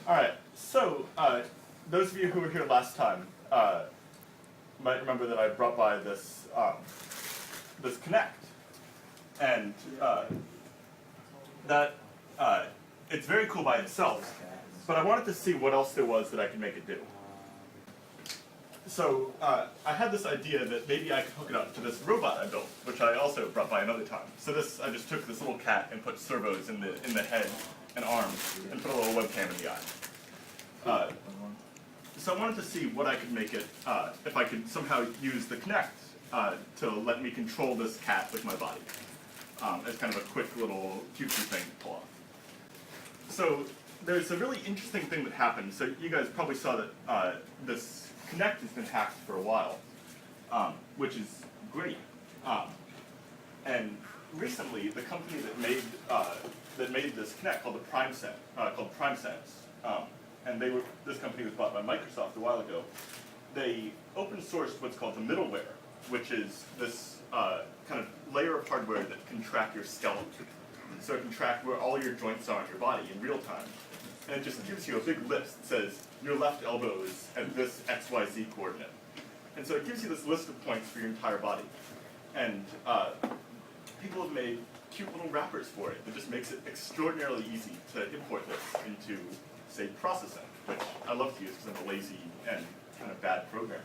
All right, so those of you who were here last time might remember that I brought by this this Kinect, and that it's very cool by itself. But I wanted to see what else there was that I could make it do. So I had this idea that maybe I could hook it up to this robot I built, which I also brought by another time. So this, I just took this little cat and put servos in the head and arms, and put a little webcam in the eye. So I wanted to see what I could make it, if I could somehow use the Kinect to let me control this cat with my body, as kind of a quick little cutesy thing to pull off. So there's a really interesting thing that happened. So you guys probably saw that this Kinect has been hacked for a while, which is great. And recently, the company that made this Kinect called PrimeSense, and this company was bought by Microsoft a while ago. They open sourced what's called the middleware, which is this kind of layer of hardware that can track your skeleton. So it can track where all your joints are in your body in real time. And it just gives you a big list that says, your left elbow is at this XYZ coordinate. And so it gives you this list of points for your entire body. And people have made cute little wrappers for it that just makes it extraordinarily easy to import this into, say, processing, which I love to use because I'm a lazy and kind of bad programmer.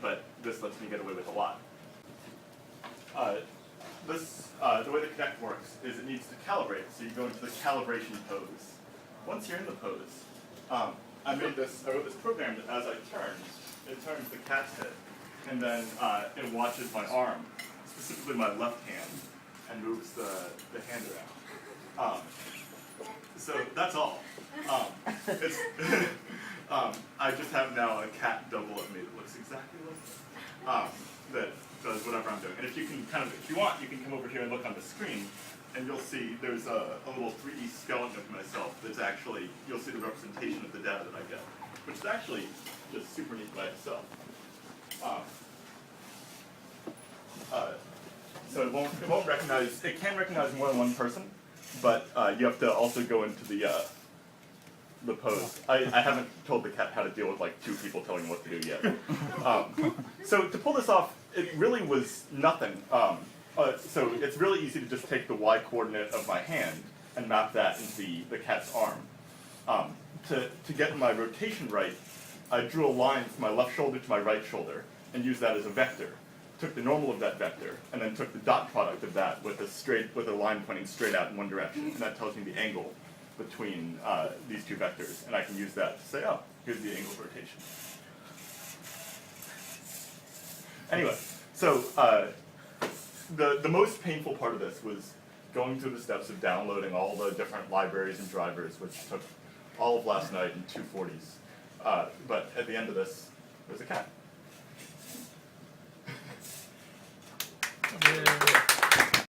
But this lets me get away with a lot. The way the Kinect works is it needs to calibrate, so you go into the calibration pose. Once you're in the pose, I wrote this program that as I turn, it turns the cat's head, and then it watches my arm, specifically my left hand, and moves the hand around. So that's all. I just have now a cat double of me that looks exactly like that does whatever I'm doing. And if you want, you can come over here and look on the screen, and you'll see there's a little 3D skeleton of myself that's actually, you'll see the representation of the data that I get, which is actually just super neat by itself. So it won't recognize, it can recognize more than one person, but you have to also go into the pose. I haven't told the cat how to deal with like two people telling him what to do yet. So to pull this off, it really was nothing. So it's really easy to just take the Y coordinate of my hand and map that into the cat's arm. To get my rotation right, I drew a line from my left shoulder to my right shoulder and used that as a vector. Took the normal of that vector and then took the dot product of that with a line pointing straight out in one direction, and that tells me the angle between these two vectors, and I can use that to say, oh, here's the angle of rotation. Anyway, so the most painful part of this was going through the steps of downloading all the different libraries and drivers, which took all of last night and 2 40s. But at the end of this, there's a cat.